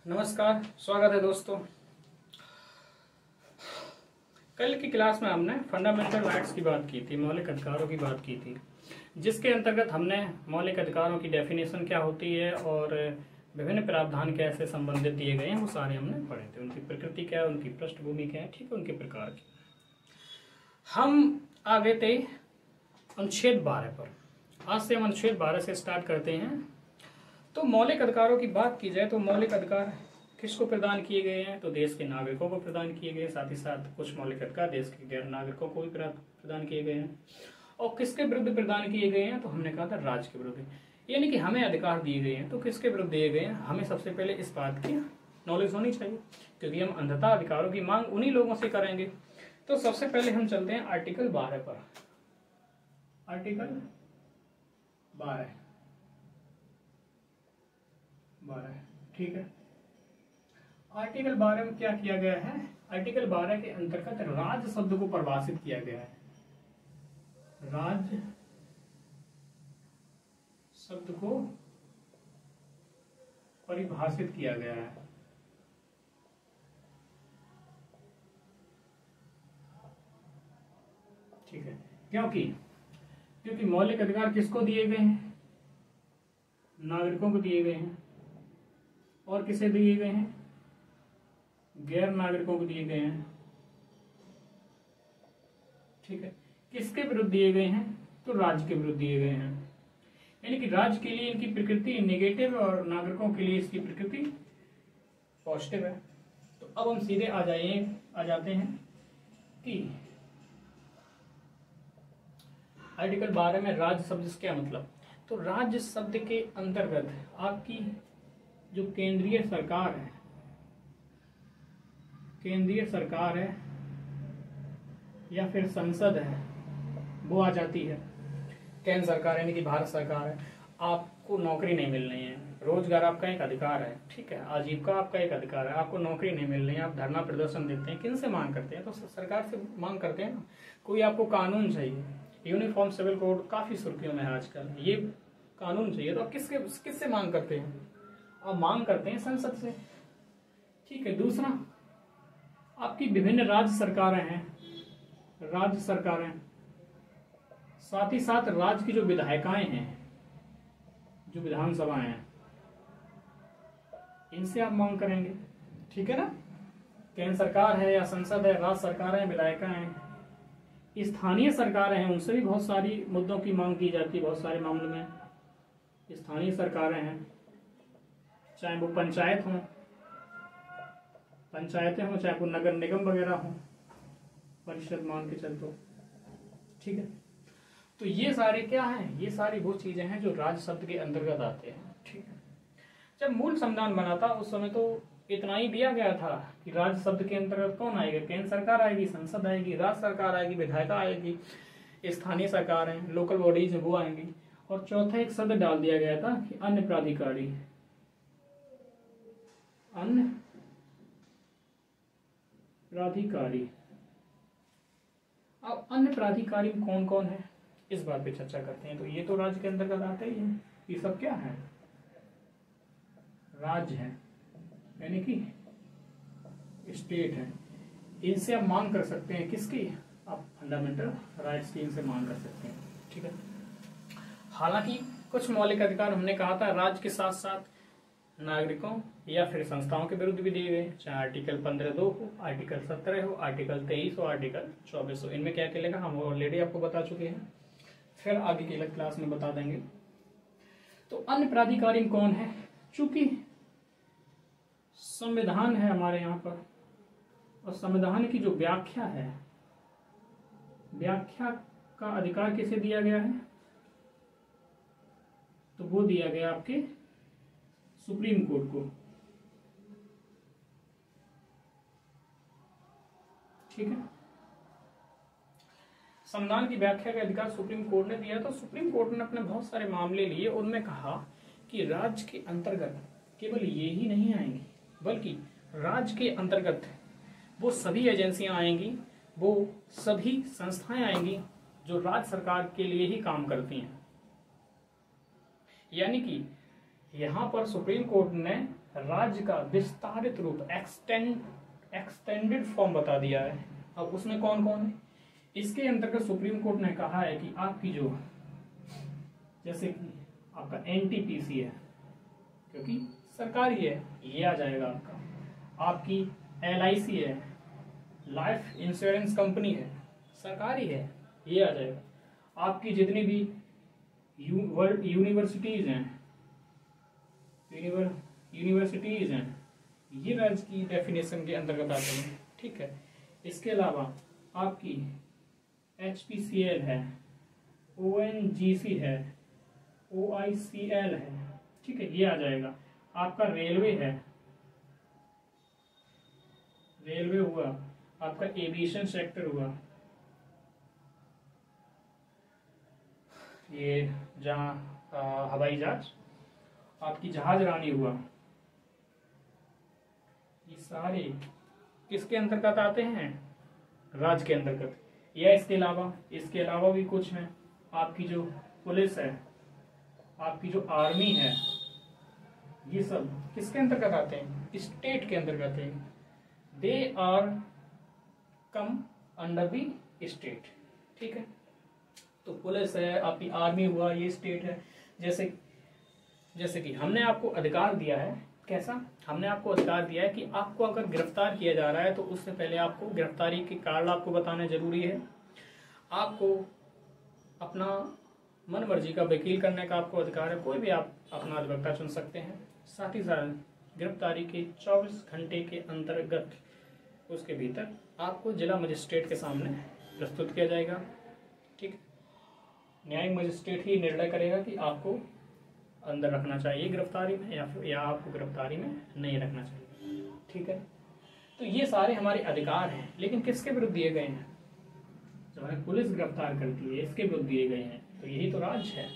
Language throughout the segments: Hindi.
नमस्कार, स्वागत है दोस्तों। कल की क्लास में हमने फंडामेंटल राइट्स की बात की थी, मौलिक अधिकारों की बात की थी, जिसके अंतर्गत हमने मौलिक अधिकारों की डेफिनेशन क्या होती है और विभिन्न प्रावधान कैसे संबंधित दिए गए हैं वो सारे हमने पढ़े थे। उनकी प्रकृति क्या है, उनकी पृष्ठभूमि क्या है, ठीक है, उनके प्रकार की। हम आ गए थे अनुच्छेद 12 पर। आज से हम अनुच्छेद 12 से स्टार्ट करते हैं। तो मौलिक अधिकारों की बात की जाए तो मौलिक अधिकार किसको प्रदान किए गए हैं? तो देश के नागरिकों को प्रदान किए गए, साथ ही साथ कुछ मौलिक अधिकार देश के गैर नागरिकों को भी प्रदान किए गए हैं। और किसके विरुद्ध प्रदान किए गए हैं? तो हमने कहा था राज्य के विरुद्ध, यानी कि हमें अधिकार दिए गए हैं तो किसके विरुद्ध दिए गए हैं, हमें सबसे पहले इस बात की नॉलेज होनी चाहिए, क्योंकि हम अंधतः अधिकारों की मांग उन्हीं लोगों से करेंगे। तो सबसे पहले हम चलते हैं आर्टिकल 12 पर। आर्टिकल 12, ठीक है। आर्टिकल 12 में क्या किया गया है? आर्टिकल 12 के अंतर्गत राज्य शब्द को परिभाषित किया गया है। राज्य शब्द को परिभाषित किया गया है। ठीक है, क्योंकि मौलिक अधिकार किसको दिए गए हैं? नागरिकों को दिए गए हैं। और किसे दिए गए हैं? गैर नागरिकों को दिए गए हैं। ठीक है, किसके विरुद्ध दिए गए हैं? तो राज्य के विरुद्ध दिए गए हैं। यानी कि राज्य के लिए इनकी प्रकृति नेगेटिव और नागरिकों के लिए इसकी प्रकृति पॉजिटिव है। तो अब हम सीधे आ जाते हैं कि आर्टिकल 12 में राज्य शब्द से क्या मतलब। तो राज्य शब्द के अंतर्गत आपकी जो केंद्रीय सरकार है या फिर संसद है वो आ जाती है। केंद्र सरकार यानी कि भारत सरकार है। आपको नौकरी नहीं मिल रही है, रोजगार आपका एक अधिकार है, ठीक है, आजीविका आपका एक अधिकार है, आपको नौकरी नहीं मिल रही है, आप धरना प्रदर्शन देते हैं, किन से मांग करते हैं? तो सरकार से मांग करते हैं ना। कोई आपको कानून चाहिए, यूनिफॉर्म सिविल कोड काफी सुर्खियों में है आजकल, ये कानून चाहिए, तो आप किससे मांग करते हैं? आप मांग करते हैं संसद से। ठीक है, दूसरा आपकी विभिन्न राज्य सरकारें हैं, साथ ही साथ राज्य की जो विधायिकाएं हैं, जो विधानसभाएं हैं, इनसे आप मांग करेंगे। ठीक है ना, केंद्र सरकार है या संसद है, राज्य सरकार है, विधायिकाएं हैं, स्थानीय सरकारें हैं, उनसे भी बहुत सारी मुद्दों की मांग की जाती है। बहुत सारे मामलों में स्थानीय सरकारें हैं, चाहे वो पंचायतें हों, चाहे वो नगर निगम वगैरह हों, परिषद मान के चलते। ठीक है, तो ये सारे क्या हैं? ये सारी वो चीजें हैं जो राज्य शब्द के अंतर्गत आते हैं। ठीक है, जब मूल संविधान बना था उस समय तो इतना ही दिया गया था कि राज्य शब्द के अंतर्गत कौन आएगा? केंद्र सरकार आएगी, संसद आएगी, राज्य सरकार आएगी, विधायिका आएगी, स्थानीय सरकार है, लोकल बॉडीज वो आएंगी। और चौथा एक शब्द डाल दिया गया था कि अन्य प्राधिकारी। अब अन्य प्राधिकारी कौन कौन है इस बात पे चर्चा करते हैं। तो ये तो राज्य के अंतर्गत आते ही है। ये सब क्या है? राज्य है, यानी कि स्टेट है। इनसे आप मांग कर सकते हैं किसकी? आप फंडामेंटल राइट्स की इनसे मांग कर सकते हैं। ठीक है, हालांकि कुछ मौलिक अधिकार हमने कहा था राज्य के साथ साथ नागरिकों या फिर संस्थाओं के विरुद्ध भी दिए गए, चाहे आर्टिकल 15(2) हो, आर्टिकल 17 हो, आर्टिकल 23 हो, आर्टिकल 24 हो। इनमें क्या क्या लेगा हम ऑलरेडी आपको बता चुके हैं, फिर आगे की अलग क्लास में बता देंगे। तो अन्य प्राधिकारी कौन है? चूंकि संविधान है हमारे यहाँ पर, और संविधान की जो व्याख्या है, व्याख्या का अधिकार किसे दिया गया है? तो वो दिया गया आपके सुप्रीम कोर्ट को। ठीक है, संविधान की व्याख्या का अधिकार सुप्रीम कोर्ट ने दिया। तो सुप्रीम कोर्ट ने अपने बहुत सारे मामले लिए, उनमें कहा कि राज्य के अंतर्गत केवल ये ही नहीं आएंगी, बल्कि राज्य के अंतर्गत वो सभी एजेंसियां आएंगी, वो सभी संस्थाएं आएंगी जो राज्य सरकार के लिए ही काम करती हैं। यानी कि यहाँ पर सुप्रीम कोर्ट ने राज्य का विस्तारित रूप एक्सटेंडेड फॉर्म बता दिया है। अब उसमें कौन कौन है, इसके अंतर्गत सुप्रीम कोर्ट ने कहा है कि आपकी जो, जैसे कि आपका एनटीपीसी है क्योंकि सरकारी है, ये आ जाएगा आपका। आपकी एलआईसी है, लाइफ इंश्योरेंस कंपनी है, सरकारी है, ये आ जाएगा। आपकी जितनी भी वर्ल्ड यूनिवर्सिटीज हैं, यूनिवर्सिटीज हैं, ये राज्य की डेफिनेशन के अंतर्गत आते हैं। ठीक है, इसके अलावा आपकी HPCL है, ONGC है, OICL है। ठीक है, ये आ जाएगा। आपका रेलवे है, रेलवे हुआ, आपका एविएशन सेक्टर हुआ, ये जहाँ हवाई जहाज, आपकी जहाज रानी हुआ, ये सारे किसके अंतर्गत आते हैं, राज्य के अंतर्गत। या इसके अलावा भी कुछ है, आपकी जो पुलिस है, आपकी जो आर्मी है, ये सब किसके अंतर्गत आते हैं, स्टेट के अंतर्गत है। They are come under the state. ठीक है, तो पुलिस है, आपकी आर्मी हुआ, ये स्टेट है। जैसे कि हमने आपको अधिकार दिया है, कैसा, हमने आपको अधिकार दिया है कि आपको अगर गिरफ्तार किया जा रहा है तो उससे पहले आपको गिरफ्तारी के कारण आपको बताना जरूरी है। आपको अपना मन मर्जी का वकील करने का आपको अधिकार है, कोई भी आप अपना अधिवक्ता चुन सकते हैं। साथ ही साथ गिरफ्तारी के 24 घंटे के अंतर्गत उसके भीतर आपको जिला मजिस्ट्रेट के सामने प्रस्तुत किया जाएगा। ठीक, न्यायिक मजिस्ट्रेट ही निर्णय करेगा कि आपको अंदर रखना चाहिए गिरफ्तारी में या आपको गिरफ्तारी में नहीं रखना चाहिए। ठीक है, तो ये सारे हमारे अधिकार हैं, लेकिन किसके विरुद्ध दिए गए हैं, जब हमें पुलिस गिरफ्तार करती है इसके विरुद्ध दिए गए हैं, तो यही तो राज्य है।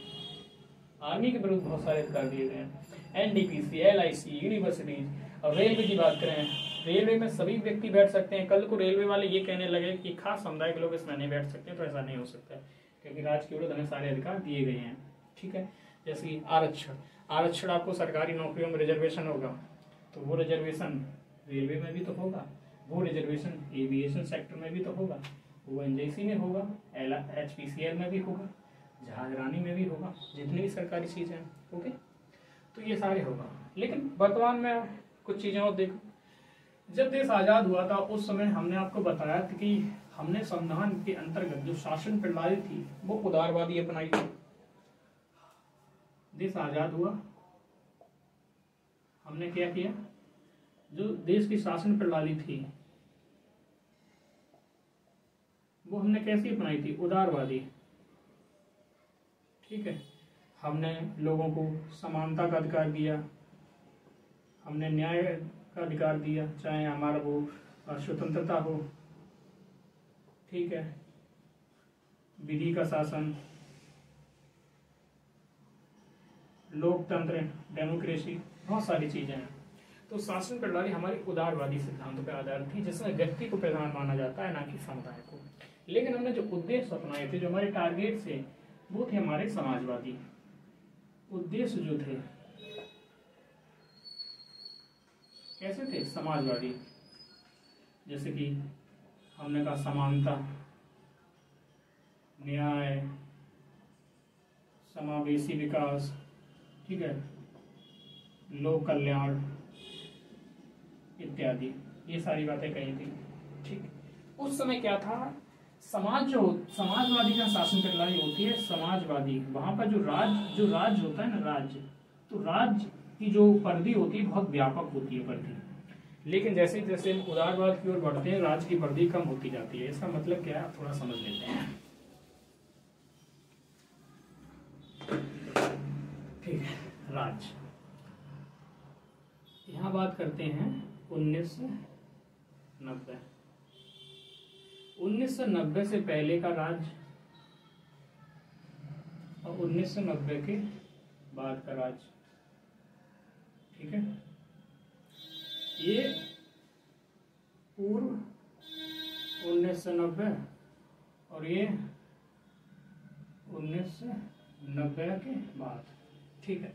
आर्मी के विरुद्ध बहुत सारे अधिकार दिए गए हैं, एनडीपीसी, एलआईसी, यूनिवर्सिटीज। अब रेलवे की बात करें, रेलवे में सभी व्यक्ति बैठ सकते हैं। कल को रेलवे वाले ये कहने लगे कि खास समुदाय के लोग इसमें नहीं बैठ सकते, तो ऐसा नहीं हो सकता है, क्योंकि राज्य के विरुद्ध हमें सारे अधिकार दिए गए हैं। ठीक है, जैसे कि आरक्षण आपको सरकारी नौकरियों में रिजर्वेशन होगा, तो वो रिजर्वेशन रेलवे में भी तो होगा, वो रिजर्वेशन एविएशन सेक्टर में भी तो होगा, ONGC में होगा, HPCL में भी होगा, जहाज रानी में भी होगा, जितनी भी सरकारी चीजें हैं। ओके, तो ये सारे होगा। लेकिन वर्तमान में कुछ चीजें और देखो, जब देश आजाद हुआ था उस समय हमने आपको बताया था कि हमने संविधान के अंतर्गत जो शासन प्रणाली थी वो उदारवादी अपनाई थी। देश आजाद हुआ, हमने क्या किया, जो देश की शासन प्रणाली थी वो हमने कैसी अपनाई थी, उदारवादी। ठीक है, हमने लोगों को समानता का अधिकार दिया, हमने न्याय का अधिकार दिया, चाहे हमारा वो स्वतंत्रता हो। ठीक है, विधि का शासन, लोकतंत्र, डेमोक्रेसी, बहुत सारी चीजें हैं। तो शासन प्रणाली हमारी उदारवादी सिद्धांतों पर आधारित थी, जिसमें व्यक्ति को प्रधान माना जाता है, ना कि समुदाय को। लेकिन हमने जो उद्देश्य अपनाए थे, जो हमारे टारगेट थे, वो थे हमारे समाजवादी उद्देश्य जो थे। कैसे थे, समाजवादी। जैसे कि हमने कहा समानता, न्याय, समावेशी विकास, ठीक है, लोक कल्याण इत्यादि, ये सारी बातें कही थी। ठीक, उस समय क्या था, समाजवादी का शासन प्रणाली होती है समाजवादी, वहां का जो राज्य होता है ना, राज्य, तो राज्य की जो परिधि होती है बहुत व्यापक होती है परिधि। लेकिन जैसे जैसे हम उदारवाद की ओर बढ़ते हैं, राज्य की परिधि कम होती जाती है। इसका मतलब क्या है, थोड़ा समझ लेते हैं। ठीक है, राज्य, यहाँ बात करते हैं 1990। 1990 से पहले का राज्य और 1990 के बाद का राज्य। ठीक है, ये पूर्व 1990 और ये 1990 के बाद। ठीक है,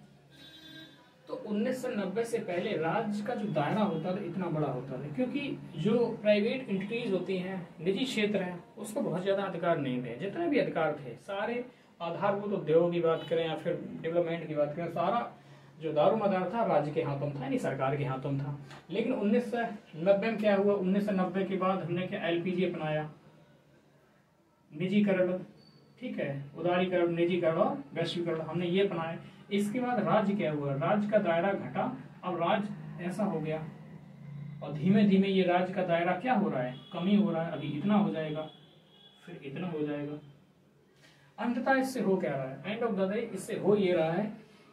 तो 1990 से पहले राज्य का जो दायरा होता था इतना बड़ा होता था, क्योंकि जो प्राइवेट एंटिटीज होती हैं, निजी क्षेत्र है, उसको बहुत ज्यादा अधिकार नहीं थे। जितने भी अधिकार थे सारे आधारभूत उद्योगों की बात करें या फिर डेवलपमेंट की बात करें, सारा जो दारोमदार था राज्य के हाथों में था, यानी सरकार के हाथों में था। लेकिन 1990 में क्या हुआ, 1990 के बाद हमने क्या एलपीजी अपनाया, निजीकरण, ठीक है, उदारीकरण, निजीकरण और वैश्वीकरण, हमने ये अपनाया। इसके बाद राज्य क्या हुआ, राज्य का दायरा घटा, अब राज्य ऐसा हो गया और धीमे धीमे ये राज्य का दायरा क्या हो रहा है, कमी हो रहा है। अभी इतना हो जाएगा, फिर इतना हो जाएगा, अंततः इससे हो क्या रहा है, एंड ऑफ द डे इससे हो ये रहा है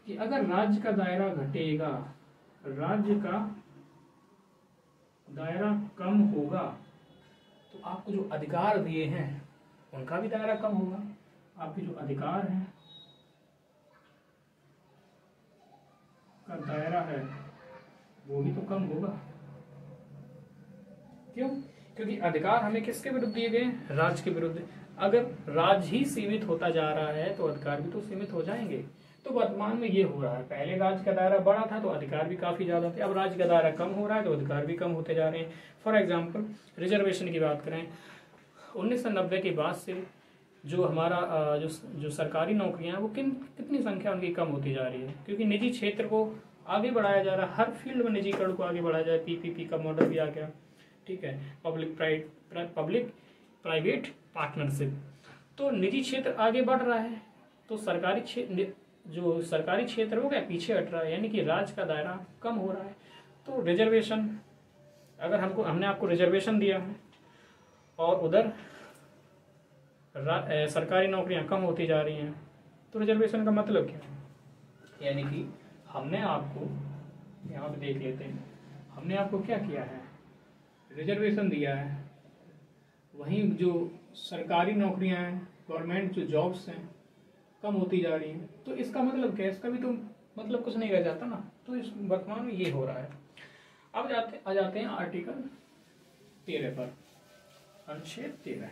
कि अगर राज्य का दायरा घटेगा, राज्य का दायरा कम होगा, तो आपको जो अधिकार दिए हैं उनका भी दायरा कम होगा, आपके जो अधिकार हैं का दायरा है वो भी तो कम होगा। क्यों? क्योंकि अधिकार हमें किसके विरुद्ध दिए गए, राज्य के विरुद्ध। अगर राज्य ही सीमित होता जा रहा है तो अधिकार भी तो सीमित हो जाएंगे। तो वर्तमान में ये हो रहा है, पहले राज्य का दायरा बड़ा था तो अधिकार भी काफी ज्यादा थे, अब राज्य का दायरा कम हो रहा है तो अधिकार भी कम होते जा रहे हैं। फॉर एग्जाम्पल रिजर्वेशन की बात करें, 1990 के बाद से जो हमारा जो सरकारी नौकरियां हैं वो कितनी संख्या उनकी कम होती जा रही है, क्योंकि निजी क्षेत्र को आगे बढ़ाया जा रहा है, हर फील्ड में निजीकरण को आगे बढ़ाया जाए, पीपीपी का मॉडल भी आ गया, ठीक है, पब्लिक प्राइवेट पार्टनरशिप। तो निजी क्षेत्र आगे बढ़ रहा है तो सरकारी क्षेत्र हो गया पीछे हट रहा है, यानी कि राज्य का दायरा कम हो रहा है। तो रिजर्वेशन, अगर हमने आपको रिजर्वेशन दिया है और उधर सरकारी नौकरियां कम होती जा रही हैं, तो रिजर्वेशन का मतलब क्या है, यानी कि हमने आपको यहाँ पे देख लेते हैं, हमने आपको क्या किया है, रिजर्वेशन दिया है, वहीं जो सरकारी नौकरियां हैं, गवर्नमेंट जो जॉब्स हैं कम होती जा रही हैं, तो इसका मतलब क्या है, इसका भी तो मतलब कुछ नहीं रह जाता ना। तो इस वर्तमान में ये हो रहा है। अब आ जाते हैं आर्टिकल 13 पर, अनुच्छेद 13।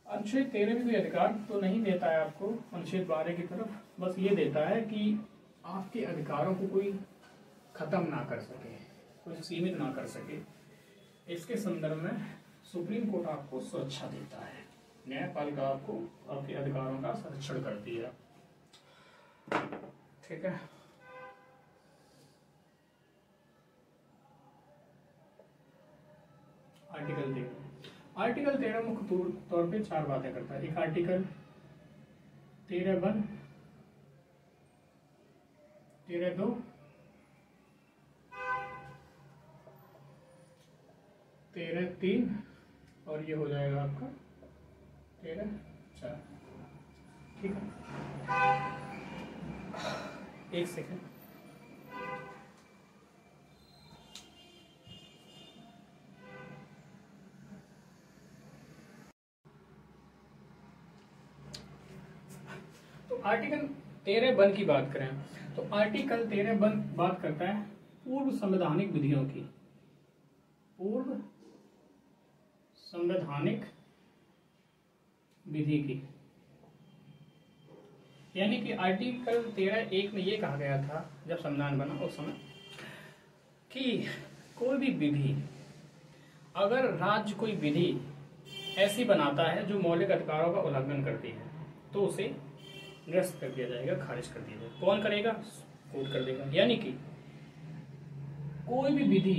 अनुच्छेद 13 में कोई अधिकार तो नहीं देता है आपको अनुच्छेद 12 की तरफ, बस ये देता है कि आपके अधिकारों को कोई खत्म ना कर सके, कोई सीमित ना कर सके। इसके संदर्भ में सुप्रीम कोर्ट आपको सुरक्षा देता है, न्यायपालिका आपको आपके अधिकारों का संरक्षण करती है, ठीक है। आर्टिकल 13 मुख्य तौर पे 4 बातें करता है। एक आर्टिकल 13(1), 13(2), 13(3) और ये हो जाएगा आपका 13(4), ठीक है। एक सेकंड, तो आर्टिकल 13(1) की बात करें तो आर्टिकल 13(1) बात करता है पूर्व संवैधानिक विधियों की, पूर्व संवैधानिक विधि की, यानी कि आर्टिकल 13(1) में ये कहा गया था जब संविधान बना उस समय कि कोई भी विधि, अगर राज्य कोई विधि ऐसी बनाता है जो मौलिक अधिकारों का उल्लंघन करती है तो उसे निरस्त कर दिया जाएगा, खारिज कर दिया जाएगा। कौन करेगा? कोर्ट कर देगा। यानी कि कोई भी विधि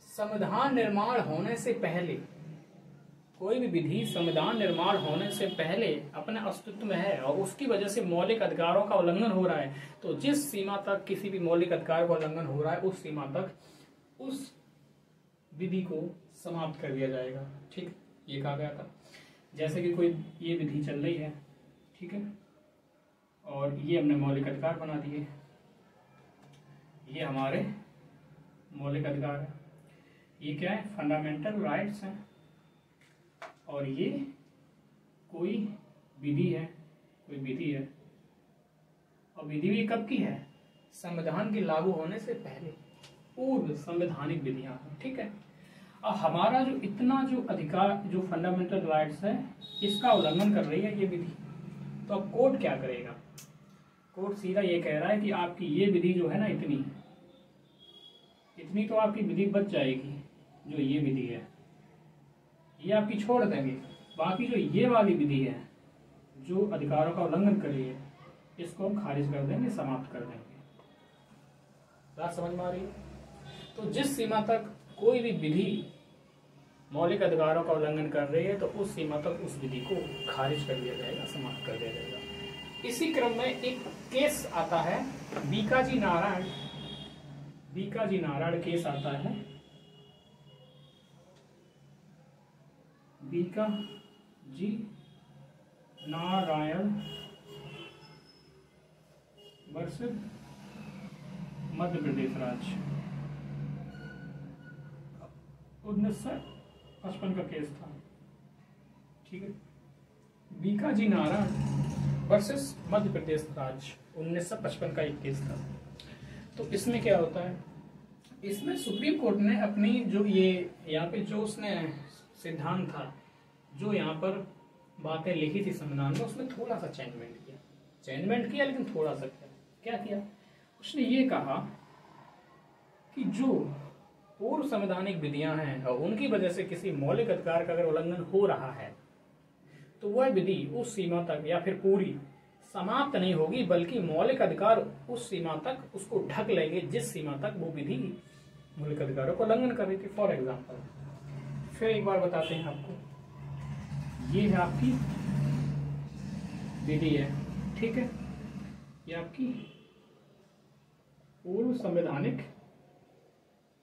संविधान निर्माण होने से पहले, कोई भी विधि संविधान निर्माण होने से पहले अपने अस्तित्व में है और उसकी वजह से मौलिक अधिकारों का उल्लंघन हो रहा है, तो जिस सीमा तक किसी भी मौलिक अधिकार का उल्लंघन हो रहा है उस सीमा तक उस विधि को समाप्त कर दिया जाएगा, ठीक, ये कहा गया था। जैसे कि कोई ये विधि चल रही है, ठीक है, और ये हमने मौलिक अधिकार बना दिए, ये हमारे मौलिक अधिकार है, ये क्या है, फंडामेंटल राइट्स हैं, और ये कोई विधि है, कोई विधि है, और विधि भी कब की है? संविधान के लागू होने से पहले, पूर्व संवैधानिक विधियां, ठीक है। अब हमारा जो इतना जो अधिकार, जो फंडामेंटल राइट्स है, इसका उल्लंघन कर रही है ये विधि, तो अब कोर्ट क्या करेगा? कोर्ट सीधा ये कह रहा है कि आपकी ये विधि जो है ना, इतनी तो आपकी विधि बच जाएगी। जो ये विधि है ये आपकी छोड़ देंगे, बाकी जो ये वाली विधि है जो अधिकारों का उल्लंघन कर रही है, इसको हम खारिज कर देंगे, समाप्त कर देंगे। बात समझ में आ रही है? तो जिस सीमा तक कोई भी विधि मौलिक अधिकारों का उल्लंघन कर रही है तो उस सीमा तक उस विधि को खारिज कर दिया जाएगा, समाप्त कर दिया जाएगा। इसी क्रम में एक केस आता है, बीकाजी नारायण केस आता है। बीकाजी नारायण वर्सेस मध्य प्रदेश राज्य, 1955 का केस था। ठीक है, बीकाजी नारायण वर्सेस मध्य प्रदेश राज्य, 1955 का एक केस था। तो इसमें क्या होता है, इसमें सुप्रीम कोर्ट ने अपनी जो ये यहाँ पे जो उसने सिद्धांत था, जो यहाँ पर बातें लिखी थी संविधान में, उसमें थोड़ा सा चेंजमेंट किया, लेकिन थोड़ा सा क्या किया, उसने ये कहा कि जो पूर्व संवैधानिक विधियां हैं और उनकी वजह से किसी मौलिक अधिकार का अगर उल्लंघन हो रहा है तो वह विधि उस सीमा तक या फिर पूरी समाप्त नहीं होगी, बल्कि मौलिक अधिकार उस सीमा तक उसको ढक लेंगे जिस सीमा तक वो विधि मौलिक अधिकारों को उल्लंघन कर रही थी। फॉर एग्जाम्पल, फिर एक बार बताते हैं आपको, ये है आपकी विधि है, ठीक है, ये आपकी पूर्व संवैधानिक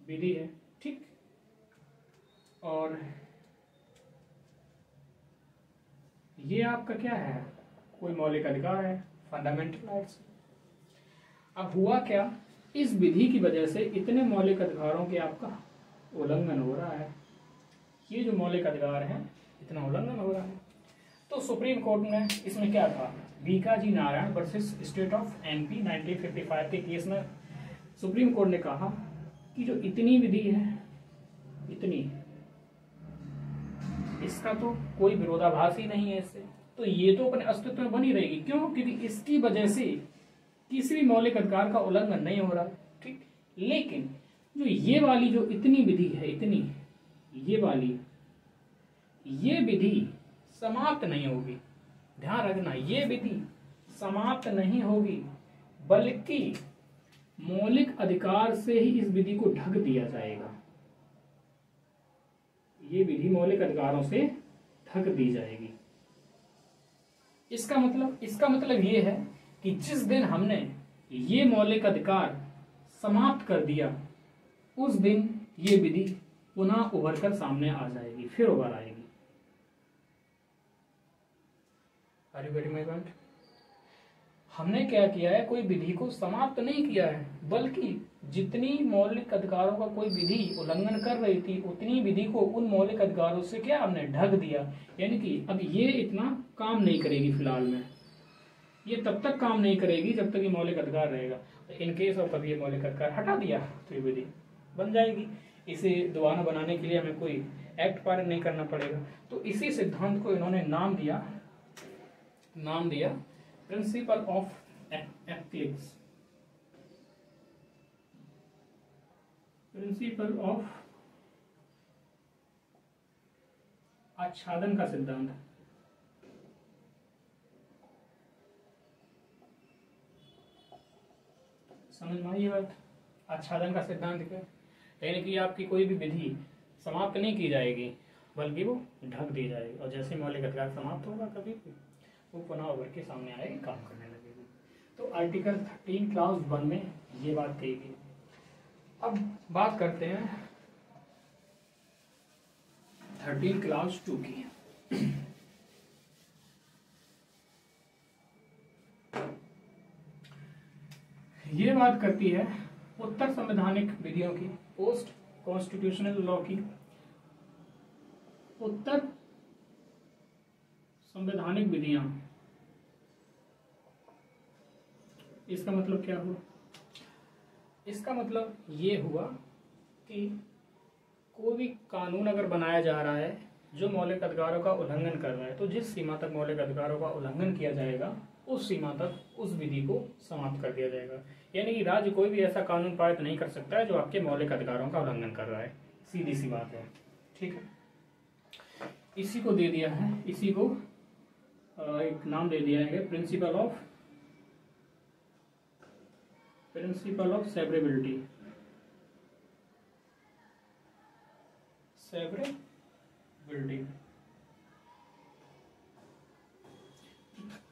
विधि है, ठीक, और ये आपका क्या है, कोई मौलिक अधिकार है, फंडामेंटल राइट्स। अब हुआ क्या, इस विधि की वजह से इतने मौलिक अधिकारों के आपका उल्लंघन हो रहा है, ये जो मौलिक अधिकार है इतना उल्लंघन हो रहा है। तो सुप्रीम कोर्ट ने इसमें क्या कहा, Bikaji Narayan versus state of MP 1955 के केस में सुप्रीम कोर्ट ने कहा कि जो इतनी विधि है, इतनी, इसका तो कोई विरोधाभास ही नहीं है इससे, तो ये तो अपने अस्तित्व में बनी रहेगी। क्यों? क्योंकि इसकी वजह से किसी भी मौलिक अधिकार का उल्लंघन नहीं हो रहा, ठीक। लेकिन जो ये वाली जो इतनी विधि है, इतनी, ये वाली, ये विधि समाप्त नहीं होगी। ध्यान रखना, ये विधि समाप्त नहीं होगी, बल्कि मौलिक अधिकार से ही इस विधि को ढक दिया जाएगा। ये विधि मौलिक अधिकारों से ढक दी जाएगी। इसका मतलब ये है कि जिस दिन हमने ये मौलिक अधिकार समाप्त कर दिया, उस दिन ये विधि पुनः उभर कर सामने आ जाएगी, फिर उभर आएगी। Are you getting my point? हमने क्या किया है, कोई विधि को समाप्त नहीं किया है, बल्कि जितनी मौलिक अधिकारों का कोई विधि उल्लंघन कर रही थी, उतनी विधि को उन मौलिक अधिकारों से क्या हमने ढक दिया। यानी कि अब ये इतना काम नहीं करेगी फिलहाल में, ये तब तक काम नहीं करेगी जब तक ये मौलिक अधिकार रहेगा। इन केस ऑफ कभी ये मौलिक अधिकार हटा दिया तो ये विधि बन जाएगी। इसे दोबारा बनाने के लिए हमें कोई एक्ट पारित नहीं करना पड़ेगा। तो इसी सिद्धांत को इन्होंने नाम दिया principle of ethics, principle of आच्छादन का सिद्धांत। समझ में आई ये बात? आच्छादन का सिद्धांत क्या, यानी कि आपकी कोई भी विधि समाप्त नहीं की जाएगी, बल्कि वो ढक दी जाएगी, और जैसे मौलिक अधिकार समाप्त होगा कभी भी, वो पुनः उभर के सामने आएगी, काम करने लगेगी। तो आर्टिकल 13 क्लास 1 में ये बात कही गई। अब बात करते हैं 13 क्लास 2 की। ये बात करती है उत्तर संवैधानिक विधियों की, पोस्ट कॉन्स्टिट्यूशनल लॉ की। उत्तर संवैधानिक विधियां, इसका मतलब क्या हुआ? इसका मतलब ये हुआ कि कोई भी कानून अगर बनाया जा रहा है जो मौलिक अधिकारों का उल्लंघन कर रहा है, तो जिस सीमा तक मौलिक अधिकारों का उल्लंघन किया जाएगा उस सीमा तक उस विधि को समाप्त कर दिया जाएगा। यानी कि राज्य कोई भी ऐसा कानून पारित नहीं कर सकता है जो आपके मौलिक अधिकारों का उल्लंघन कर रहा है। सीधी सी बात है, ठीक है। इसी को दे दिया है, इसी को एक नाम दे दिया है प्रिंसिपल ऑफ सेवरेबिलिटी।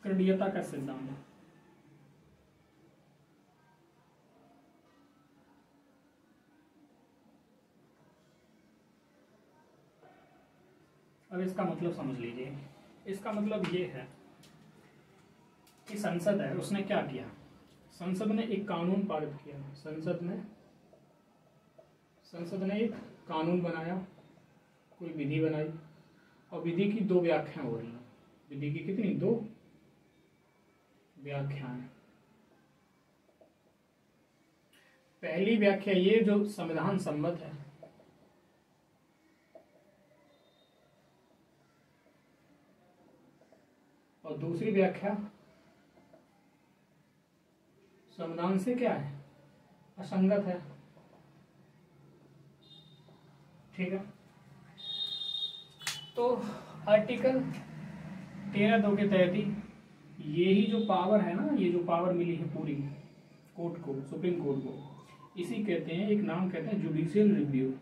करणीयता का सिद्धांत। अब इसका मतलब समझ लीजिए। इसका मतलब ये है कि संसद है, उसने क्या किया, संसद ने एक कानून पारित किया, संसद ने एक कानून बनाया, कोई विधि बनाई, और विधि की दो व्याख्याएं हो रही हैं। विधि की कितनी? दो व्याख्याएं। पहली व्याख्या ये जो संविधान सम्मत है, और दूसरी व्याख्या संविधान से क्या है? असंगत है, ठीक है। तो आर्टिकल 13(2) के तहत ही ये ही जो पावर है ना, ये जो पावर मिली है पूरी कोर्ट को, सुप्रीम कोर्ट को, इसी कहते हैं, एक नाम कहते हैं जुडिशियल रिव्यू।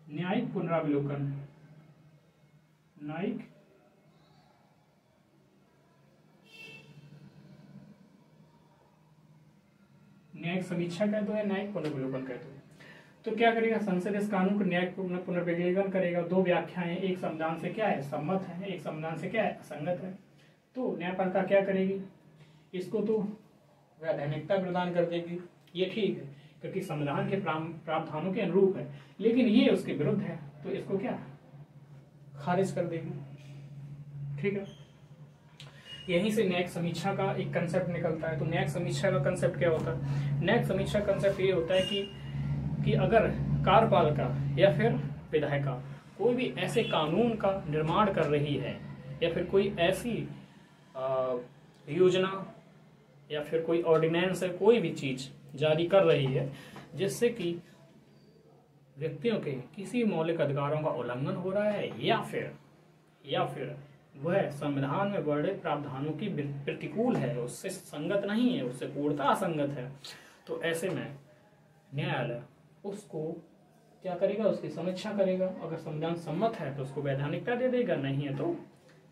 न्यायिक पुनरावलोकन, न्यायिक समीक्षा कहते हैं, न्यायिक पुनर्विलोकन कहते हैं। तो क्या करेगा संसद? इस कानून को न्यायिक पुनर्विलोकन करेगा। दो व्याख्याएं, एक संविधान से क्या है? सम्मत है, एक संविधान से क्या है? असंगत है। तो न्यायपालिका क्या करेगी? इसको तो वैधानिकता प्रदान कर देगी, ये ठीक है, क्योंकि संविधान के प्रावधानों के अनुरूप है, लेकिन ये उसके विरुद्ध है, तो इसको क्या? खारिज कर देगी, ठीक है। यहीं से न्यायिक समीक्षा का एक कंसेप्ट निकलता है। तो न्यायिक समीक्षा का कंसेप्ट क्या होता है? न्यायिक समीक्षा कंसेप्ट ये होता है कि अगर कार्यपालिका या फिर विधायिका कोई भी ऐसे कानून का निर्माण कर रही है, या फिर कोई ऐसी योजना या फिर कोई ऑर्डिनेंस है, कोई भी चीज जारी कर रही है जिससे कि व्यक्तियों के किसी मौलिक अधिकारों का उल्लंघन हो रहा है, या फिर वह संविधान में वर्णित प्रावधानों की प्रतिकूल है, उससे संगत नहीं है, उससे पूर्णतः असंगत है, तो ऐसे में न्यायालय उसको क्या करेगा? उसकी समीक्षा करेगा। अगर संविधान सम्मत है तो उसको वैधानिकता दे देगा, नहीं है तो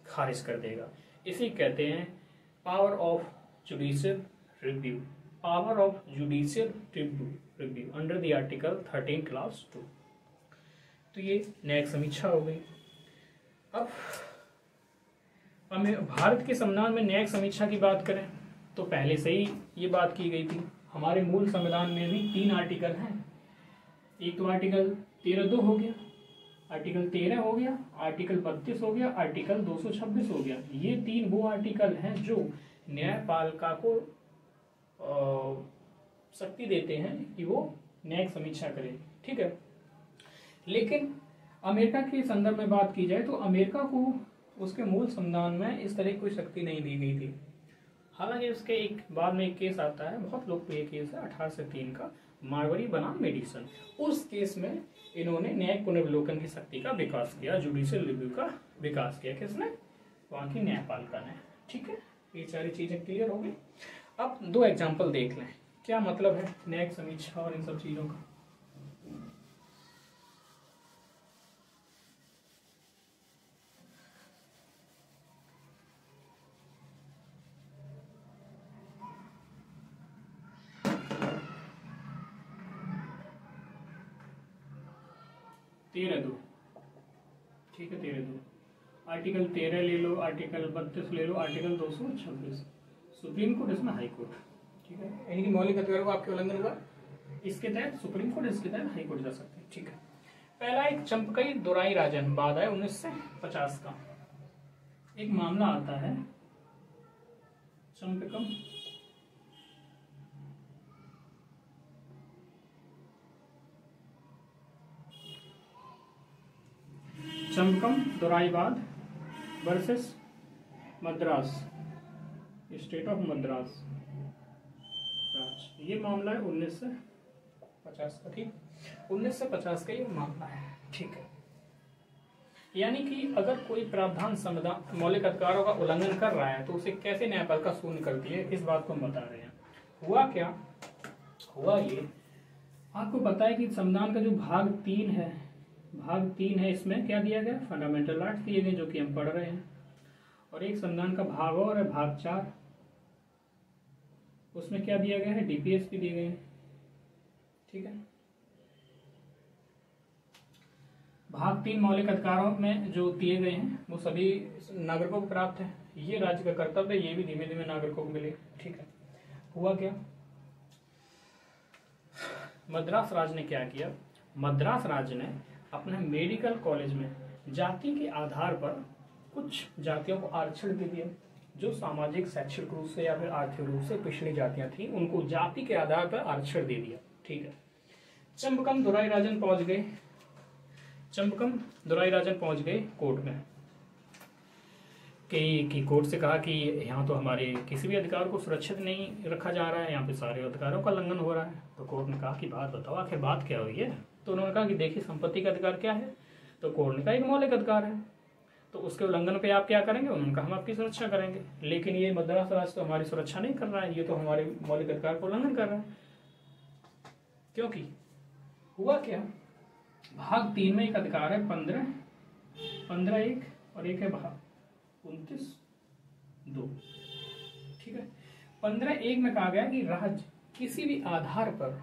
खारिज कर देगा। इसी कहते हैं power of judicial review. Under the article 13 class 2। तो ये न्यायिक समीक्षा हो गई। अब भारत के संविधान में न्यायिक समीक्षा की बात करें तो पहले से ही ये बात की गई थी। हमारे मूल संविधान में भी 3 आर्टिकल हैं। एक तो आर्टिकल 13(2) हो गया, आर्टिकल 13 हो गया, आर्टिकल 32 हो गया, आर्टिकल 226 हो गया। ये 3 वो आर्टिकल हैं जो न्यायपालिका को शक्ति देते हैं कि वो न्यायिक समीक्षा करे, ठीक है। लेकिन अमेरिका के संदर्भ में बात की जाए तो अमेरिका को उसके मूल संविधान में इस तरह की कोई शक्ति नहीं दी गई थी। हालांकि उसके एक बाद में एक केस आता है, बहुत लोकप्रिय केस है 1803 का, मार्वरी बनाम मेडिसन। उस केस में इन्होंने न्यायिक पुनर्विलोकन की शक्ति का विकास किया, जुडिशियल रिव्यू का विकास किया। किसने? वहां की न्यायपालिका ने, ठीक है। ये सारी चीजें क्लियर हो गई। अब 2 एग्जाम्पल देख लें, क्या मतलब है न्यायिक समीक्षा और इन सब चीजों का। ठीक है, 13(2) आर्टिकल 13 ले लो, आर्टिकल 32 ले लो, आर्टिकल 226 सुप्रीम कोर्ट, इसमें हाई कोर्ट, ठीक है। यानी कि मौलिक अधिकारों का आपके उल्लंघन हुआ, इसके तहत सुप्रीम कोर्ट, इसके तहत हाई कोर्ट जा सकते हैं, ठीक है। पहला एक चंपकई दुराई राजन, बाद है 1950 का एक मामला आता है, Champakam Champakam Dorairajan versus Madras, state of Madras. ये मामला है 1950 का, ठीक, 1950 का ये मामला है, ठीक है। यानी कि अगर कोई प्रावधान संविधान मौलिक अधिकारों का उल्लंघन कर रहा है तो उसे कैसे न्यायपालिका शून्य करती है, इस बात को हम बता रहे हैं। हुआ क्या, हुआ ये, आपको पता है कि संविधान का जो भाग 3 है, भाग 3 है, इसमें क्या दिया गया, फंडामेंटल राइट्स दिए गए जो कि हम पढ़ रहे हैं। और एक संविधान का भाग और है, भाग 4, उसमें क्या दिया गया है, डीपीएसपी दिए गए हैं, ठीक है। भाग 3 मौलिक अधिकारों में जो दिए गए हैं वो सभी नागरिकों को प्राप्त है, ये राज्य का कर्तव्य है, ये भी धीमे धीमे नागरिकों को मिले, ठीक है। हुआ क्या, मद्रास राज्य ने क्या किया, मद्रास राज्य ने अपने मेडिकल कॉलेज में जाति के आधार पर कुछ जातियों को आरक्षण दे दिया, जो सामाजिक शैक्षिक रूप से या फिर आर्थिक रूप से पिछड़ी जातियां थी उनको जाति के आधार पर आरक्षण दे दिया, ठीक है। चंबकम दोराईराजन पहुंच गए, चंबकम दोराईराजन पहुंच गए कोर्ट में कि कोर्ट से कहा कि यहाँ तो हमारे किसी भी अधिकार को सुरक्षित नहीं रखा जा रहा है, यहाँ पे सारे अधिकारों का उल्लंघन हो रहा है। तो कोर्ट ने कहा कि बात बताओ आखिर बात क्या हुई है। तो उन्होंने कहा कि देखिए संपत्ति का अधिकार क्या है, तो कोर्ट ने कहा एक मौलिक अधिकार है, तो उसके उल्लंघन पे आप क्या करेंगे, उन्होंने कहा हम आपकी सुरक्षा करेंगे। लेकिन ये मद्रास राज्य तो हमारी सुरक्षा नहीं कर रहा है, ये तो हमारे मौलिक अधिकार को उल्लंघन कर रहा है। क्योंकि हुआ क्या, भाग 3 में एक अधिकार है 15(1) और एक है भाग 29(2), ठीक है। 15(1) में कहा गया कि राज्य किसी भी आधार पर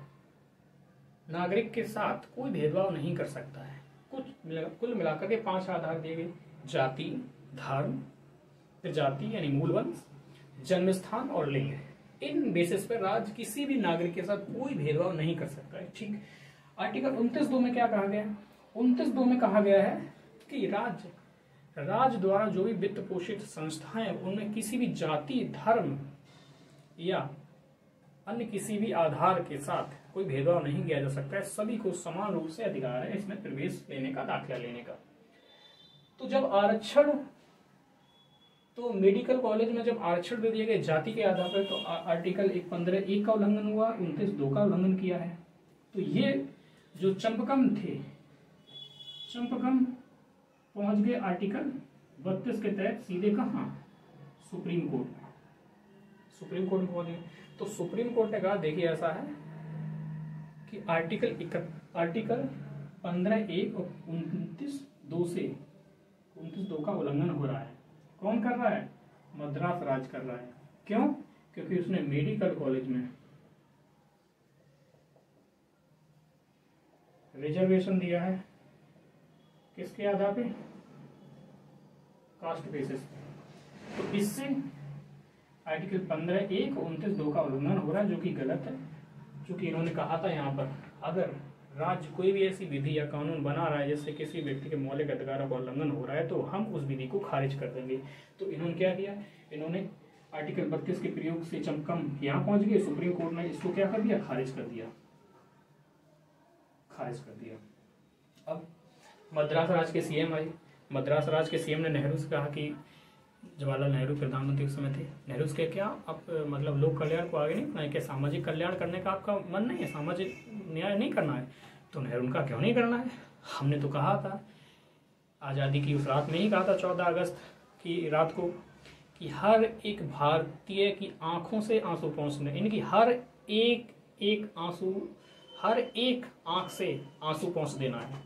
नागरिक के साथ कोई भेदभाव नहीं कर सकता है। कुल मिलाकर के 5 आधार दिए गए, जाति, धर्म, जाति यानी मूल वंश, जन्म स्थान और लिंग। इन बेसिस पर राज्य किसी भी नागरिक के साथ कोई भेदभाव नहीं कर सकता है, ठीक। आर्टिकल 29(2) में क्या कहा गया, 29(2) में कहा गया है कि राज्य द्वारा जो भी वित्त पोषित संस्थाएं उनमें किसी भी जाति, धर्म या अन्य किसी भी आधार के साथ कोई भेदभाव नहीं किया जा सकता है, सभी को समान रूप से अधिकार है इसमें प्रवेश लेने का, दाखिला लेने का। तो जब आरक्षण, तो मेडिकल कॉलेज में जब आरक्षण दे दिए गए जाति के आधार पर, तो आर्टिकल 15(1) का उल्लंघन हुआ, 29(2) का उल्लंघन किया है। तो ये जो चंबकम थे, चंबकम पहुंच गए आर्टिकल 32 के तहत सीधे कहां, सुप्रीम कोर्ट में, सुप्रीम कोर्ट में पहुंच गए। तो सुप्रीम कोर्ट ने कहा देखिए ऐसा है कि आर्टिकल 15(1) और 29(2) का उल्लंघन हो रहा है। कौन कर रहा है, मद्रास राज्य कर रहा है। क्यों, क्योंकि उसने मेडिकल कॉलेज में रिजर्वेशन दिया है, किसके आधार पे, कास्ट बेसिस पे। तो इससे आर्टिकल 15(1) और 29(2) का उल्लंघन हो रहा है, जो कि गलत है। चूंकि इन्होंने कहा था यहाँ पर अगर राज्य कोई भी ऐसी विधि या कानून बना रहा है जिससे किसी व्यक्ति के मौलिक अधिकारों का उल्लंघन हो रहा है, तो हम उस विधि को खारिज कर देंगे। तो इन्होंने क्या किया, इन्होंने आर्टिकल 32 के प्रयोग से चंबकम यहाँ पहुंच गए, सुप्रीम कोर्ट ने इसको क्या कर दिया, खारिज कर दिया, खारिज कर दिया। अब मद्रास राज्य के सीएम आए, मद्रास राज्य के सीएम ने नेहरू से कहा कि जवाहरलाल नेहरू प्रधानमंत्री उस समय थे, नेहरू से क्या आप मतलब लोक कल्याण को आगे नहीं बढ़ाए, क्या सामाजिक कल्याण करने का आपका मन नहीं है, सामाजिक न्याय नहीं करना है। तो नेहरू ने कहा क्यों नहीं करना है, हमने तो कहा था आज़ादी की उस रात में ही कहा था 14 अगस्त की रात को कि हर एक भारतीय की आंखों से आंसू पहुंचने, इनकी हर एक आंसू, हर एक आंख से आंसू पहुंच देना है।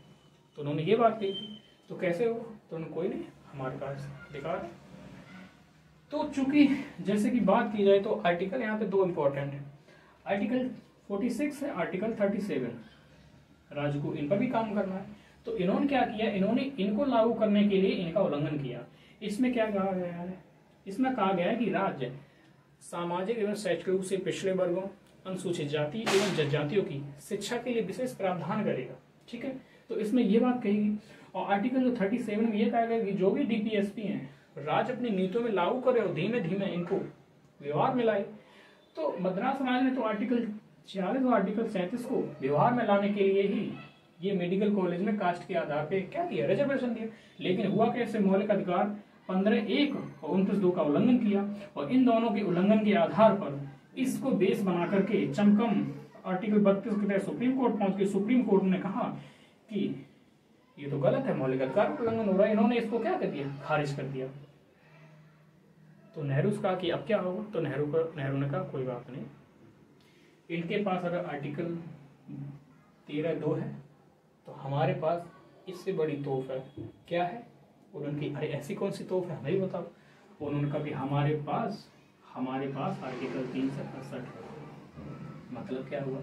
तो उन्होंने ये बात कही थी। तो कैसे हो, तो उन्होंने कोई नहीं, हमारे पास अधिकार है। तो चूंकि जैसे कि बात की जाए तो आर्टिकल यहाँ पे 2 इंपॉर्टेंट है, आर्टिकल 46 है, आर्टिकल 37, राज्य को इन पर भी काम करना है। तो इन्होंने क्या किया, इन्होंने इनको लागू करने के लिए इनका उल्लंघन किया। इसमें क्या कहा गया है, इसमें कहा गया है कि राज्य सामाजिक एवं शैक्षिक रूप से पिछड़े वर्गों, अनुसूचित जाति एवं जनजातियों की शिक्षा के लिए विशेष प्रावधान करेगा, ठीक है। तो इसमें ये बात कहेगी। और आर्टिकल 37 में ये कहा गया कि जो भी डीपीएसपी हैं राज्य अपनी नीतियों में लागू करे और धीमे धीमे इनको व्यवहार में लाए। तो मद्रास राज्य ने तो आर्टिकल 46 और आर्टिकल 37 को व्यवहार में लाने के लिए ही ये मेडिकल कॉलेज में कास्ट के आधार पे क्या दिया, रिजर्वेशन दिया। लेकिन हुआ कैसे, मौलिक अधिकार 15(1) और 29(2) का उल्लंघन किया, और इन दोनों के उल्लंघन के आधार पर इसको बेस बना करके चमकम आर्टिकल 32 के तहत सुप्रीम कोर्ट पहुंच गई। सुप्रीम कोर्ट ने कहा कि ये तो गलत है, मौलिक अधिकार का उल्लंघन हो रहा है। इन्होंने इसको क्या कर दिया, खारिज कर दिया। तो नेहरू से कहा कि अब क्या होगा, तो नेहरू ने कहा कोई बात नहीं, इनके पास अगर आर्टिकल 13(2) है तो हमारे पास इससे बड़ी तोहफ है। क्या है, उनकी अरे ऐसी कौन सी तोहफ है, हमें ही बताओ। उन्होंने कहा कि हमारे पास आर्टिकल 368 है। मतलब क्या हुआ,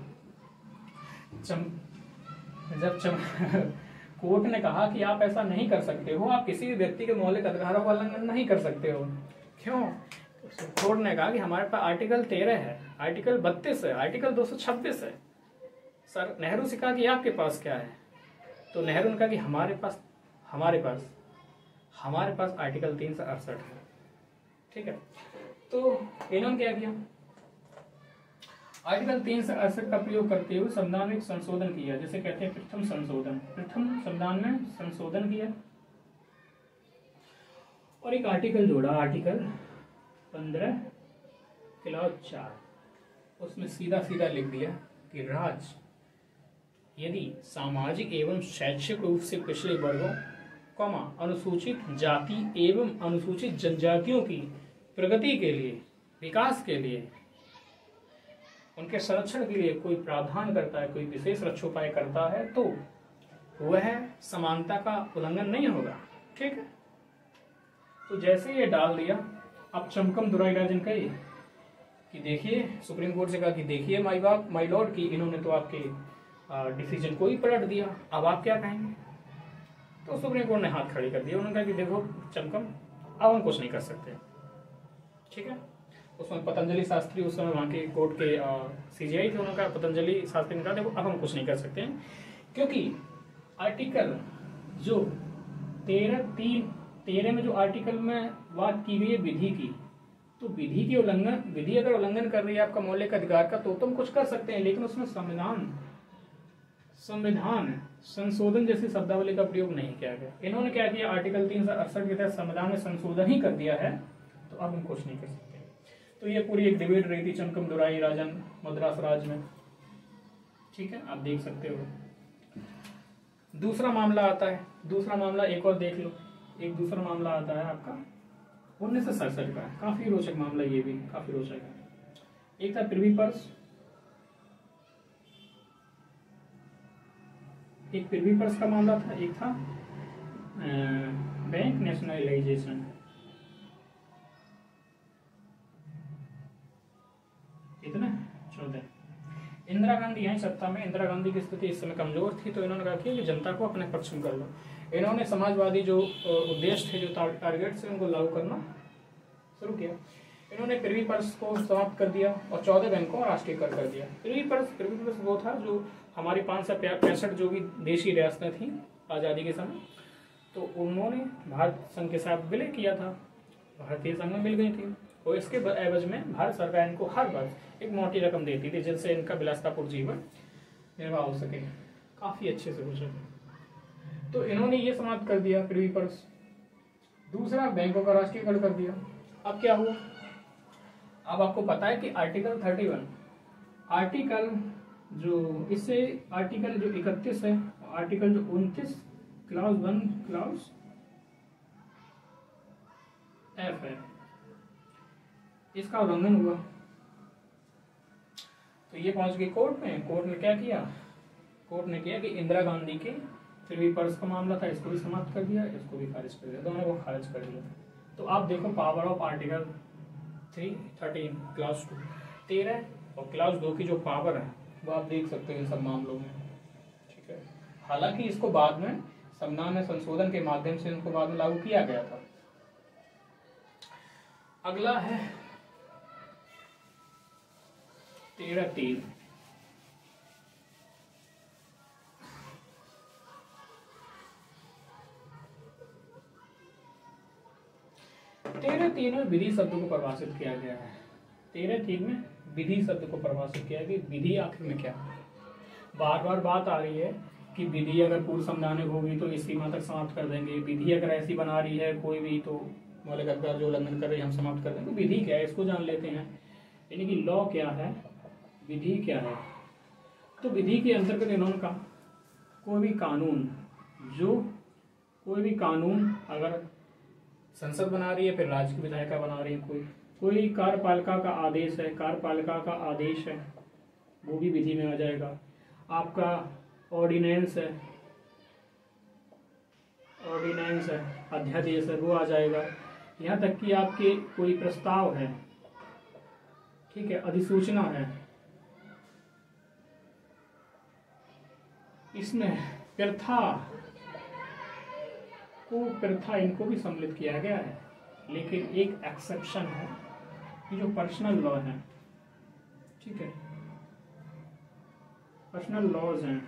कोर्ट ने कहा कि आप ऐसा नहीं कर सकते हो, आप किसी भी व्यक्ति के मौलिक अधिकारों का उल्लंघन नहीं कर सकते हो। क्यों, कोर्ट ने कहा कि हमारे पास आर्टिकल 13 है, आर्टिकल 32 है, आर्टिकल 226 है। सर नेहरू से कहा कि आपके पास क्या है, तो नेहरू ने कहा कि हमारे पास आर्टिकल 368 है। ठीक है, तो इन्होंने क्या किया, आर्टिकल 368 का प्रयोग करते हुए संविधान में संशोधन किया, जिसे कहते हैं प्रथम संविधान में संशोधन किया, और एक आर्टिकल जोड़ा, आर्टिकल 15 क्लॉज 4। उसमें सीधा लिख दिया कि राज्य यदि सामाजिक एवं शैक्षिक रूप से पिछड़े वर्गों, अनुसूचित जाति एवं अनुसूचित जनजातियों की प्रगति के लिए, विकास के लिए, उनके संरक्षण के लिए कोई प्रावधान करता है, कोई विशेष रक्षोपाय करता है, तो वह समानता का उल्लंघन नहीं होगा। ठीक है, तो जैसे ये डाल दिया, अब चमकम दुराईराजन कहे कि देखिए, सुप्रीम कोर्ट से कहा कि देखिए माय लॉर्ड की इन्होंने तो आपके डिसीजन को ही पलट दिया, अब आप क्या कहेंगे। तो सुप्रीम कोर्ट ने हाथ खड़े कर दिया, उन्होंने कहा कि देखो चमकम, अब हम कुछ नहीं कर सकते। ठीक है, उसमें पतंजलि शास्त्री उस समय वहाँ के कोर्ट के सीजीआई थे, उन्होंने कहा, पतंजलि शास्त्री ने कहा देखो अब हम कुछ नहीं कर सकते हैं, क्योंकि आर्टिकल जो 13 में जो आर्टिकल में बात की गई है विधि की, तो विधि अगर उल्लंघन कर रही है आपका मौलिक अधिकार का, तो तुम कुछ कर सकते हैं, लेकिन उसमें संविधान संशोधन जैसी शब्दावली का प्रयोग नहीं किया गया। इन्होंने क्या किया, आर्टिकल 368 के तहत संविधान में संशोधन ही कर दिया है, तो अब हम कुछ नहीं कर सकते। तो ये पूरी एक डिबेट रही थी चमकम दुराईराजन मद्रास राज्य में। ठीक है, आप देख सकते हो। दूसरा मामला आता है, दूसरा मामला एक और देख लो। एक दूसरा मामला आता है आपका 1967 का, काफी रोचक मामला, ये भी काफी रोचक है। एक था प्रिवी पर्स, एक प्रिवी पर्स का मामला था, एक था बैंक नेशनलाइजेशन। कितना 14। इंदिरा गांधी यहीं सत्ता में, इंदिरा गांधी की स्थिति इस समय कमजोर थी, तो इन्होंने कहा कि जनता को अपने पक्ष में कर लो। इन्होंने समाजवादी जो उद्देश्य थे, जो टारगेट से, उनको लागू करना शुरू किया। इन्होंने प्रिवी पर्स को समाप्त कर दिया और 14 बैंकों को राष्ट्रीयकरण कर दिया। प्रिवी पर्स वो था जो हमारी 565 जो भी देशी रियासतें थी आज़ादी के समय, तो उन्होंने भारत संघ के साथ विलय किया था, भारतीय संघ में मिल गई थी, और इसके एवज में भारत सरकार इनको हर वर्ष एक मोटी रकम देती थी, जिससे इनका विलासतापूर्ण जीवन निर्वाह हो सके, काफी अच्छे से हो सके। तो इन्होंने ये समाप्त कर दिया प्रिवी पर्स। दूसरा, बैंकों का राष्ट्रीयकरण कर दिया। अब क्या हुआ, अब आपको पता है कि आर्टिकल 31, आर्टिकल जो इससे आर्टिकल जो 31 है, आर्टिकल जो 29 क्लॉज 1 क्लॉज F है, इसका उल्लंघन हुआ। तो ये पहुंच गई कोर्ट में। कोर्ट ने क्या किया, कोर्ट ने किया कि इंदिरा गांधी के प्रिवी पर्स का मामला था, इसको भी समाप्त कर दिया, इसको भी खारिज कर दिया, दोनों को खारिज कर दिया। तो आप देखो पावर ऑफ आर्टिकल 13 क्लास 2 13 और क्लास 2 की जो पावर है वो आप देख सकते हैं इन सब मामलों में। ठीक है, हालांकि इसको बाद में संविधान में संशोधन के माध्यम से इनको बाद में लागू किया गया था। अगला है 13(3). 13(3) में विधि शब्द को परिभाषित किया गया है। 13(3) में विधि शब्द को परिभाषित किया गया। विधि आखिर में क्या, बार बार बात आ रही है कि विधि अगर पूर्व संवैधानिक होगी तो इस सीमा तक समाप्त कर देंगे, विधि अगर ऐसी बना रही है कोई भी तो मौलिक अधिकार जो उल्लंघन कर रही है हम समाप्त कर देंगे। तो विधि क्या है इसको जान लेते हैं, यानी कि लॉ क्या है, विधि क्या है। तो विधि के अंतर्गत इन्होंने कहा कोई भी कानून अगर संसद बना रही है, फिर राज्य की विधायिका बना रही है, कोई कार्यपालिका का आदेश है, कार्यपालिका का आदेश है, वो भी विधि में आ जाएगा। आपका ऑर्डिनेंस है, अध्यादेश है, वो आ जाएगा। यहाँ तक कि आपके कोई प्रस्ताव है, ठीक है, अधिसूचना है, इसमें प्रथा इनको भी सम्मिलित किया गया है। लेकिन एक एक्सेप्शन है कि जो पर्सनल लॉ है, ठीक है, पर्सनल लॉज हैं,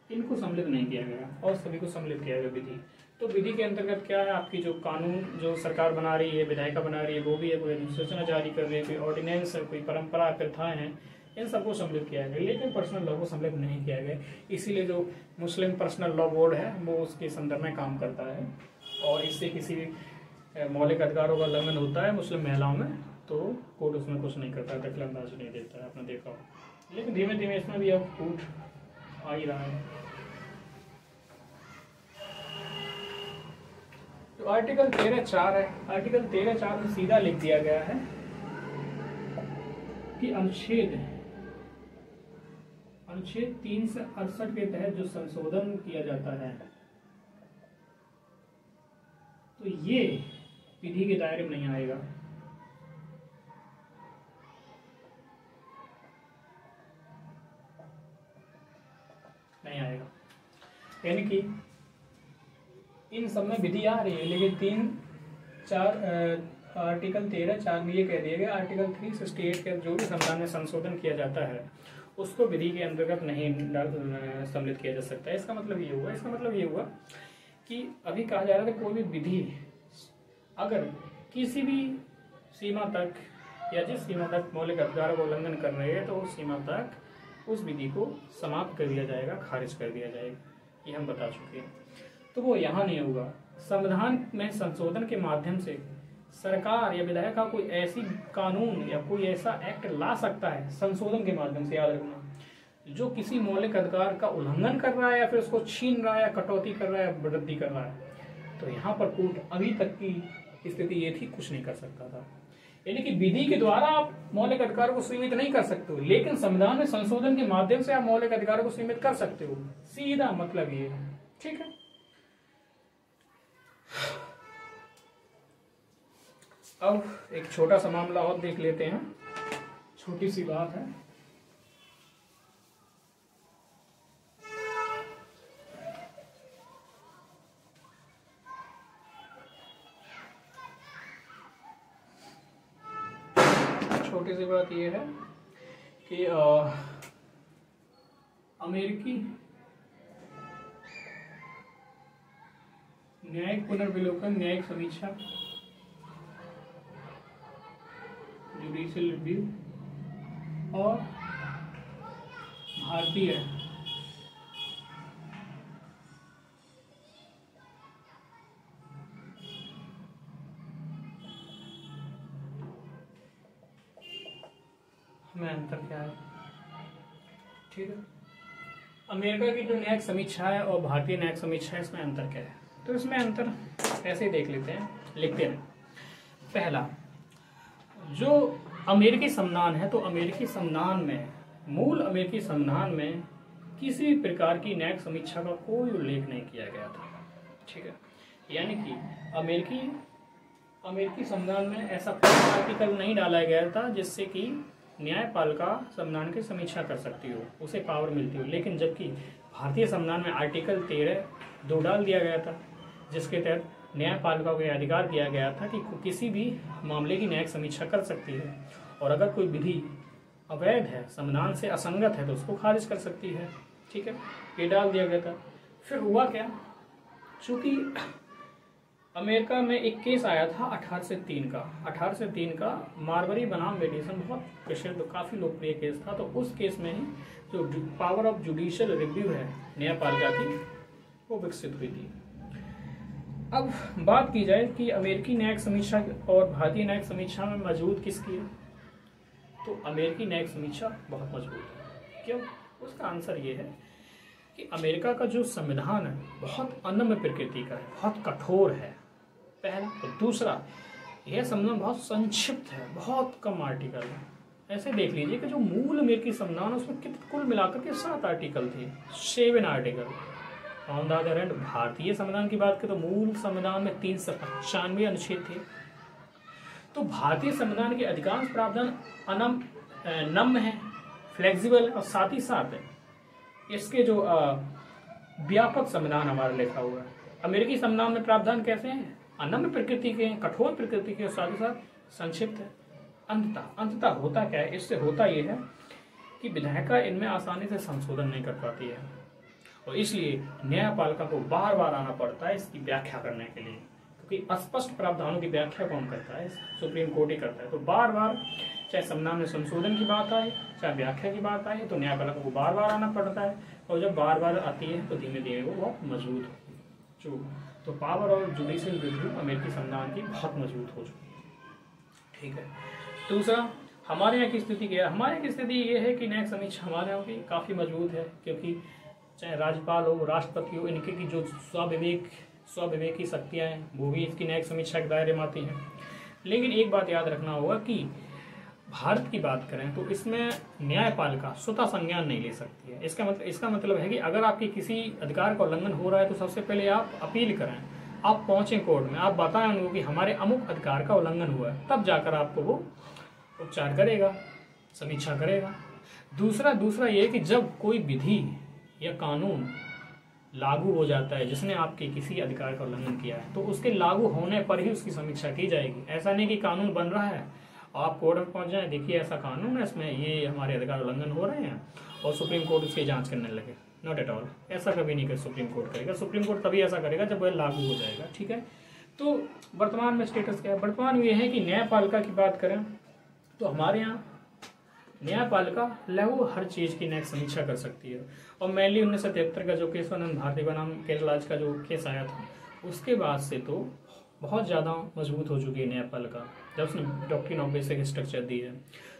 इनको सम्मिलित नहीं किया गया और सभी को सम्मिलित किया गया विधि। तो विधि के अंतर्गत क्या है, आपकी जो कानून जो सरकार बना रही है, विधायिका बना रही है, वो भी है, कोई अधिसूचना जारी कर रही है, कोई ऑर्डिनेंस है, कोई परंपरा प्रथाएं हैं, इन सबको सम्मिलित किया गया। लेकिन पर्सनल लॉ को सम्मिलित नहीं किया गया। इसीलिए जो मुस्लिम पर्सनल लॉ बोर्ड है वो उसके संदर्भ में काम करता है और इससे किसी भी मौलिक अधिकारों का उल्लंघन होता है मुस्लिम महिलाओं में तो कोर्ट उसमें कुछ नहीं करता, दखलंदाजी नहीं देता है, आपने देखा हो। लेकिन धीमे धीमे इसमें भी अब छूट आ ही रहा है। तो आर्टिकल 13(4) है, आर्टिकल 13(4) में सीधा लिख दिया गया है कि अनुच्छेद 368 के तहत जो संशोधन किया जाता है तो ये विधि के दायरे में नहीं आएगा। यानी कि इन सब में विधि आ रही है, लेकिन आर्टिकल 13(4) में ये कह दिया गया आर्टिकल 368 के जो भी संविधान में संशोधन किया जाता है उसको विधि के अंतर्गत नहीं सम्मिलित किया जा सकता है। इसका मतलब ये हुआ कि अभी कहा जा रहा था कोई भी विधि अगर किसी भी सीमा तक या जिस सीमा तक मौलिक अधिकारों का उल्लंघन कर रही है तो उस सीमा तक उस विधि को समाप्त कर दिया जाएगा, खारिज कर दिया जाएगा, ये हम बता चुके हैं। तो वो यहाँ नहीं होगा। संविधान में संशोधन के माध्यम से सरकार या विधायिका कोई ऐसी कानून या कोई ऐसा एक्ट ला सकता है संशोधन के माध्यम से, याद रखना, जो किसी मौलिक अधिकार का उल्लंघन कर रहा है या फिर उसको छीन रहा है या कटौती कर रहा है या वृद्धि कर रहा है। तो यहाँ पर कोर्ट अभी तक की स्थिति ये थी, कुछ नहीं कर सकता था। यानी कि विधि के द्वारा आप मौलिक अधिकारों को सीमित नहीं कर सकते हो, लेकिन संविधान में संशोधन के माध्यम से आप मौलिक अधिकारों को सीमित कर सकते हो। सीधा मतलब ये है, ठीक है। अब एक छोटा सा मामला और देख लेते हैं, छोटी सी बात है। छोटी सी बात यह है कि अमेरिकी न्यायिक पुनर्विलोकन न्यायिक समीक्षा जुडिशियल रिव्यू और भारतीय में अंतर क्या है, ठीक है। अमेरिका की जो न्यायिक समीक्षा है और भारतीय न्यायिक समीक्षा है, इसमें अंतर क्या है? तो इसमें अंतर ऐसे ही देख लेते हैं, लिखते हैं। पहला, जो अमेरिकी संविधान है तो अमेरिकी संविधान में, मूल अमेरिकी संविधान में किसी भी प्रकार की न्यायिक समीक्षा का कोई उल्लेख नहीं किया गया था, ठीक है। यानी कि अमेरिकी संविधान में ऐसा कोई आर्टिकल नहीं डाला गया था जिससे कि न्यायपालिका संविधान की समीक्षा कर सकती हो, उसे पावर मिलती हो। लेकिन जबकि भारतीय संविधान में आर्टिकल 13(2) डाल दिया गया था, जिसके तहत न्यायपालिका को यह अधिकार दिया गया था कि किसी भी मामले की न्यायिक समीक्षा कर सकती है और अगर कोई विधि अवैध है, संविधान से असंगत है, तो उसको खारिज कर सकती है, ठीक है। ये डाल दिया गया था। फिर हुआ क्या, चूंकि अमेरिका में एक केस आया था 1803 का मार्बरी बनाम मेडिसन, बहुत प्रसिद्ध काफी लोकप्रिय केस था। तो उस केस में ही जो पावर ऑफ जुडिशियल रिव्यू है न्यायपालिका की, वो विकसित हुई थी। अब बात की जाए कि अमेरिकी न्यायिक समीक्षा और भारतीय न्यायिक समीक्षा में मजबूत किसकी है, तो अमेरिकी न्यायिक समीक्षा बहुत मजबूत है। क्यों? उसका आंसर ये है कि अमेरिका का जो संविधान है बहुत अनम्य प्रकृति का है, बहुत कठोर है, पहला। तो दूसरा, यह संविधान बहुत संक्षिप्त है, बहुत कम आर्टिकल है। ऐसे देख लीजिए कि जो मूल अमेरिकी संविधान उसमें कुल मिलाकर के 7 आर्टिकल थे, 7 article. On the other hand भारतीय संविधान की बात करें तो मूल संविधान में 395 अनुच्छेद थे। तो भारतीय संविधान के अधिकांश प्रावधान नम्य है, फ्लेक्सिबल, और साथ ही साथ इसके जो व्यापक संविधान हमारा लिखा हुआ है। अमेरिकी संविधान में प्रावधान कैसे हैं? अनम्य प्रकृति के, कठोर प्रकृति के, और साथ ही साथ संक्षिप्त है। अंततः होता क्या है? इससे होता यह है कि विधायिका इनमें आसानी से संशोधन नहीं कर पाती है, और इसलिए न्यायपालिका को बार बार आना पड़ता है इसकी व्याख्या करने के लिए, क्योंकि अस्पष्ट प्रावधानों की व्याख्या कौन करता है? सुप्रीम कोर्ट ही करता है। तो बार बार चाहे संविधान में संशोधन की बात आए, चाहे व्याख्या की बात आए, तो न्यायपालिका को बार बार आना पड़ता है, और जब बार बार आती है तो धीमे धीमे वो बहुत मजबूत होती है। तो पावर और जुडिशियल रिव्यू अमेरिकी संविधान की बहुत मजबूत हो चुकी है। ठीक है। दूसरा, हमारे यहाँ की स्थिति क्या है? हमारे यहाँ की स्थिति ये है कि न्यायिक समीक्षा हमारे यहाँ की काफ़ी मजबूत है, क्योंकि चाहे राज्यपाल हो, राष्ट्रपति हो, इनके की जो स्वाविवेक की शक्तियाँ हैं वो भी इसकी न्यायिक समीक्षा के दायरे में आती हैं। लेकिन एक बात याद रखना होगा कि भारत की बात करें तो इसमें न्यायपालिका स्वतः संज्ञान नहीं ले सकती है। इसका मतलब है कि अगर आपके किसी अधिकार का उल्लंघन हो रहा है तो सबसे पहले आप अपील करें, आप पहुंचें कोर्ट में, आप बताएं उनको कि हमारे अमुक अधिकार का उल्लंघन हुआ है, तब जाकर आपको वो उपचार करेगा, समीक्षा करेगा। दूसरा ये कि जब कोई विधि या कानून लागू हो जाता है जिसने आपके किसी अधिकार का उल्लंघन किया है, तो उसके लागू होने पर ही उसकी समीक्षा की जाएगी। ऐसा नहीं कि कानून बन रहा है, आप कोर्ट में पहुंच जाए, देखिए ऐसा कानून है, इसमें ये हमारे अधिकार उल्लंघन हो रहे हैं, और सुप्रीम कोर्ट उसकी जांच करने लगे। नॉट एट ऑल, ऐसा कभी नहीं कर सुप्रीम कोर्ट करेगा। सुप्रीम कोर्ट तभी ऐसा करेगा जब वह लागू हो जाएगा। ठीक है। तो वर्तमान में स्टेटस क्या है? वर्तमान में यह है कि न्यायपालिका की बात करें तो हमारे यहाँ न्यायपालिका लगभग हर चीज की न्यायिक समीक्षा कर सकती है। और मेनली 1973 का जो केशवानंद भारती बनाम केरल राज्य का जो केस आया था, उसके बाद से तो बहुत ज़्यादा मजबूत हो चुकी है न्यायपालिका, जब उसने डॉक्ट्रिन ऑफ बेसिक स्ट्रक्चर दी है।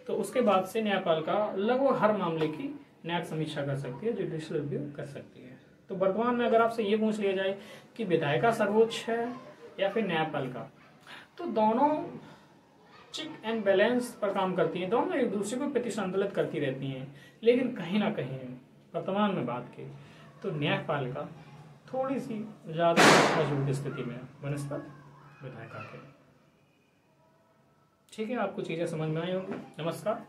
तो उसके बाद से न्यायपालिका लगभग हर मामले की न्यायिक समीक्षा कर सकती है, जुडिशियल रिव्यू कर सकती है। तो वर्तमान में अगर आपसे ये पूछ लिया जाए कि विधायिका सर्वोच्च है या फिर न्यायपालिका, तो दोनों चेक एंड बैलेंस पर काम करती हैं, दोनों एक दूसरे को प्रतिसंतुलित करती रहती हैं। लेकिन कहीं ना कहीं वर्तमान में बात की तो न्यायपालिका थोड़ी सी ज़्यादा मजबूत स्थिति में बनस्पत विधायिका के। ठीक है, आपको चीज़ें समझ में आई होंगी। नमस्कार।